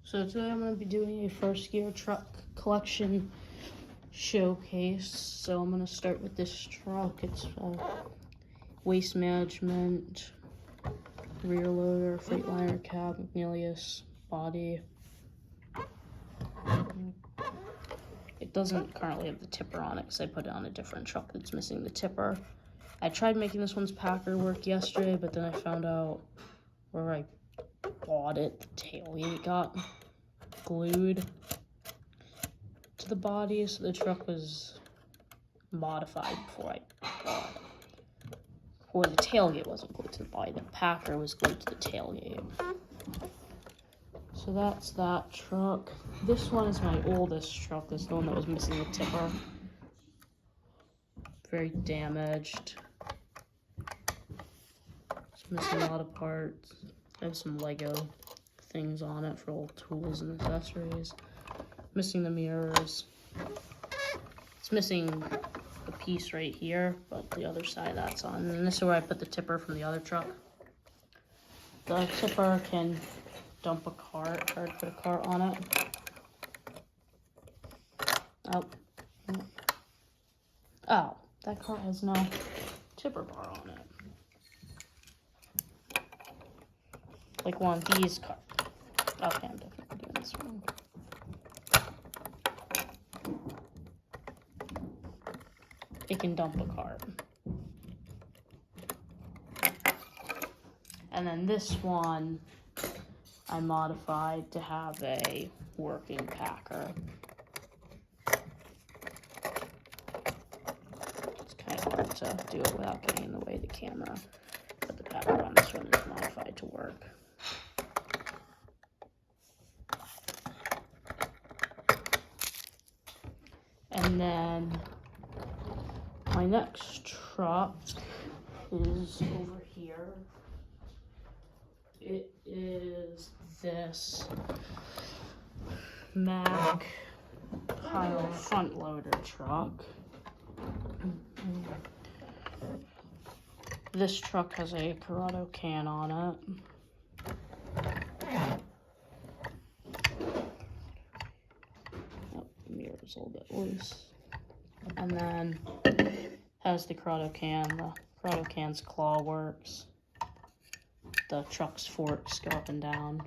So today I'm going to be doing a first gear truck collection showcase. So I'm going to start with this truck. It's waste management, rear loader, Freightliner cab, McNeilius body. It doesn't currently have the tipper on it because I put it on a different truck that's missing the tipper. I tried making this one's packer work yesterday, but then I found out where I bought it, the tailgate got glued to the body, so the truck was modified before I bought it. Or the tailgate wasn't glued to the body, the packer was glued to the tailgate. So that's that truck. This one is my oldest truck. This is the one that was missing the tipper. Very damaged. It's missing a lot of parts. I have some Lego things on it for old tools and accessories. Missing the mirrors. It's missing the piece right here, but the other side that's on. And this is where I put the tipper from the other truck. The tipper can dump a cart, or put a cart on it. Oh, that cart has no tipper bar on it. Like one of these carts. Okay, I'm definitely doing this wrong. It can dump a cart. And then this one I modified to have a working packer. It's kind of hard to do it without getting in the way of the camera, but the packer on this one is modified to work. And then my next truck is over here. It is this Mack pile front loader truck. This truck has a Corrado can on it. Oh, the mirror's a little bit loose. And then has the Corrado can. The Corrado can's claw works. The truck's forks go up and down.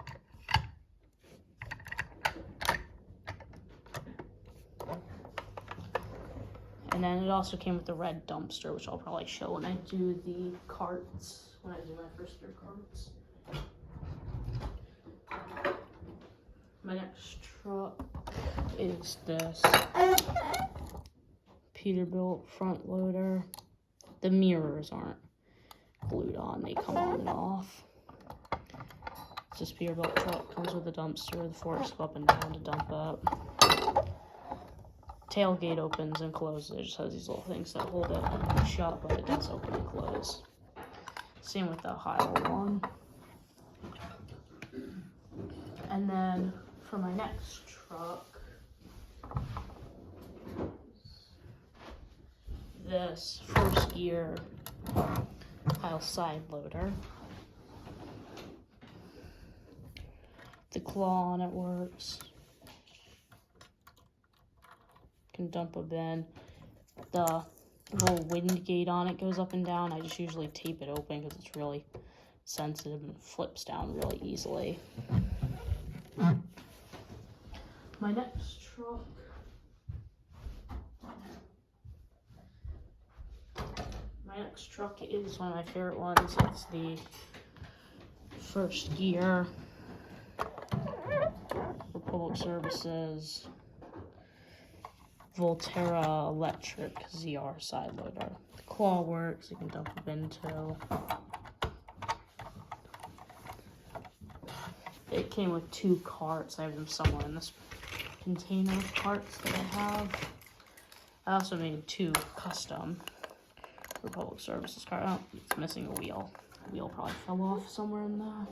And then it also came with the red dumpster, which I'll probably show when I do the carts, when I do my first year carts. My next truck is this Peterbilt front loader. The mirrors aren't glued on, they come on and off. It's this Peterbilt truck, comes with a dumpster, the forks go up and down to dump it. Tailgate opens and closes. It just has these little things that hold it shut, but it does open and close. Same with the Ohio one. And then for my next truck, this first gear pile side loader. The claw on it works. Can dump a bin. The little wind gate on it goes up and down. I just usually tape it open because it's really sensitive and flips down really easily. My next truck is one of my favorite ones. It's the first gear for public services Volterra electric ZR side loader. The claw works, you can dump a bin too. It came with 2 carts. I have them somewhere in this container of parts that I have. I also made 2 custom for public services car. Oh, it's missing a wheel. The wheel probably fell off somewhere in there.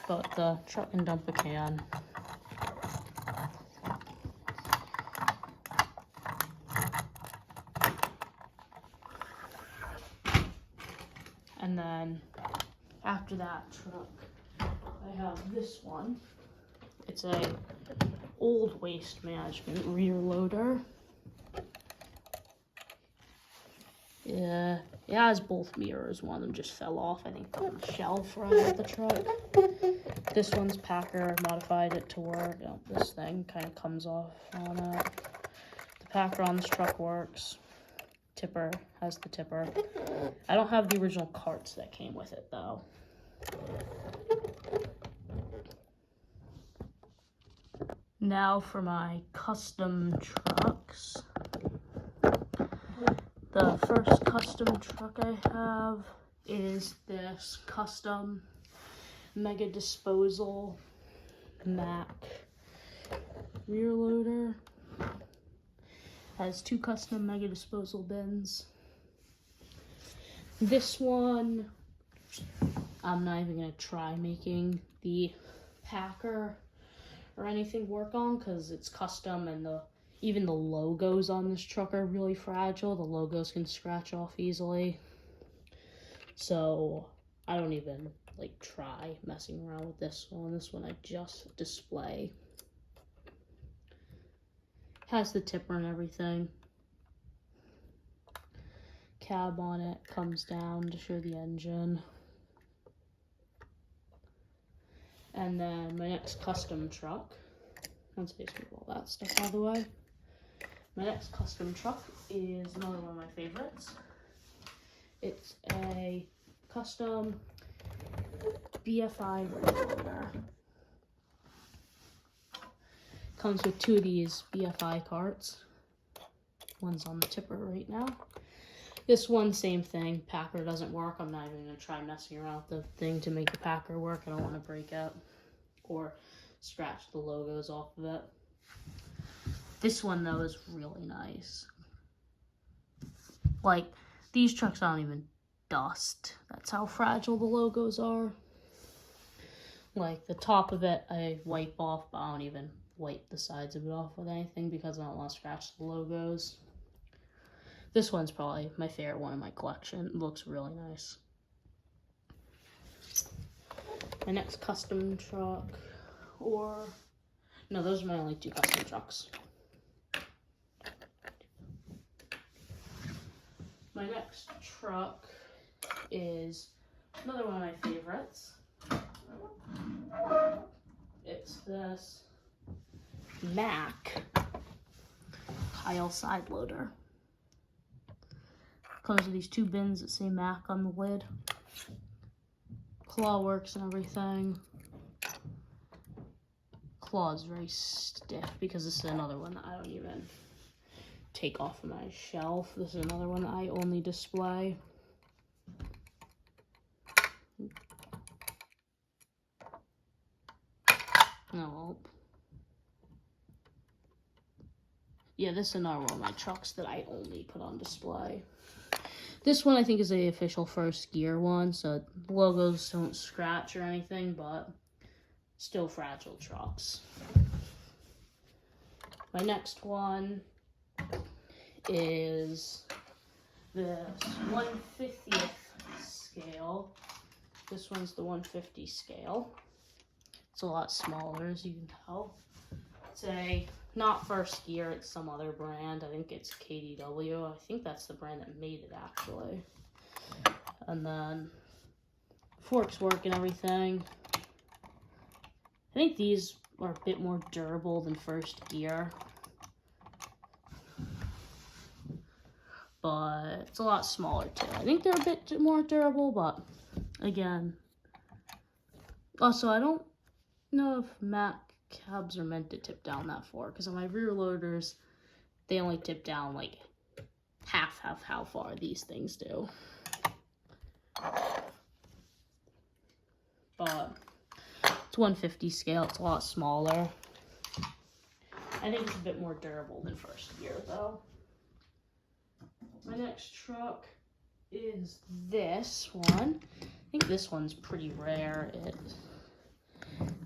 But the truck can dump a can. And then after that truck I have this one. It's a old waste management rear loader. Yeah, it has both mirrors. One of them just fell off, I think, on the shelf right at the truck. This one's Packer modified it to work. You know, this thing kind of comes off on it. The Packer on this truck works. Tipper has the tipper. I don't have the original carts that came with it, though. Now for my custom trucks. The first custom truck I have is this custom Mega Disposal Mac rear loader. Has two custom Mega Disposal bins. This one, I'm not even gonna try making the Packer or anything work on because it's custom, and even the logos on this truck are really fragile. The logos can scratch off easily. So I don't even like try messing around with this one. This one I just display. Has the tipper and everything. Cab on it comes down to show the engine. And then my next custom truck, once I just move all that stuff out of the way, my next custom truck is another one of my favorites. It's a custom BFI loader. Comes with two of these BFI carts. One's on the tipper right now. This one, same thing. Packer doesn't work. I'm not even going to try messing around with the thing to make the Packer work. I don't want to break out or scratch the logos off of it. This one, though, is really nice. Like, these trucks don't even dust. That's how fragile the logos are. Like, the top of it, I wipe off, but I don't even wipe the sides of it off with anything because I don't want to scratch the logos. This one's probably my favorite one in my collection. It looks really nice. My next custom truck, no, those are my only two custom trucks. My next truck is another one of my favorites. It's this Mac Kyle side loader. Comes with these two bins that say Mac on the lid. Claw works and everything. Claw is very stiff because this is another one that I don't even take off of my shelf. This is another one that I only display. No. Yeah, this is another one of my trucks that I only put on display. This one I think is the official first gear one, so the logos don't scratch or anything, but still fragile trucks. My next one is this 1/50th scale. This one's the 150 scale. It's a lot smaller, as you can tell. It's a not first gear, it's some other brand. I think it's KDW. I think that's the brand that made it, actually. And then forks work and everything. I think these are a bit more durable than first gear. But it's a lot smaller too. I think they're a bit more durable, but again. Also, I don't know if Mac cabs are meant to tip down that far, because on my rear loaders, they only tip down like half how far these things do. But it's 150 scale, it's a lot smaller. I think it's a bit more durable than first gear though. My next truck is this one. I think this one's pretty rare. It's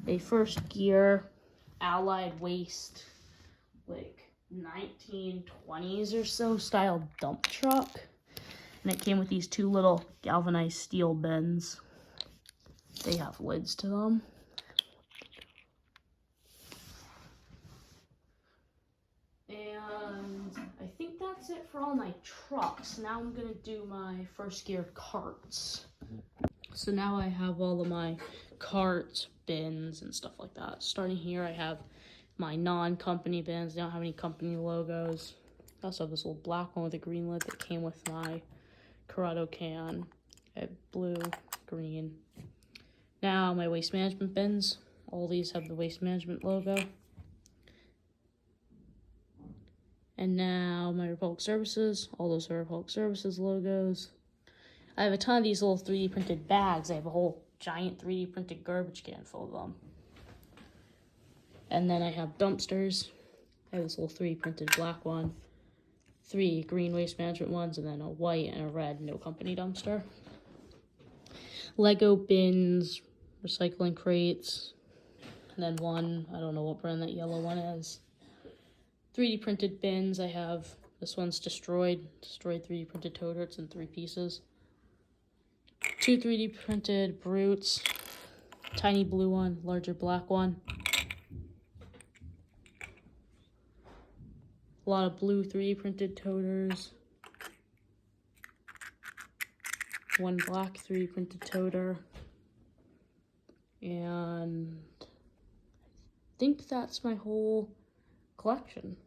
a first gear Allied Waste, like 1920s or so style dump truck. And it came with these two little galvanized steel bins. They have lids to them. for all my trucks. Now I'm gonna do my first gear carts. So now I have all of my carts, bins, and stuff like that. Starting here, I have my non-company bins. They don't have any company logos. I also have this little black one with a green lid that came with my Corrado can. I have blue, green. Now my waste management bins. All these have the waste management logo. And now my Republic Services. All those are Republic Services logos. I have a ton of these little 3D printed bags. I have a whole giant 3D printed garbage can full of them. And then I have dumpsters. I have this little 3D printed black one, 3 green waste management ones, and then a white and a red no company dumpster. Lego bins, recycling crates, and then one, I don't know what brand that yellow one is. 3D printed bins, I have, this one's destroyed 3D printed toter, it's in 3 pieces. 2 3D printed brutes, tiny blue one, larger black one. A lot of blue 3D printed toters. 1 black 3D printed toter. And I think that's my whole collection.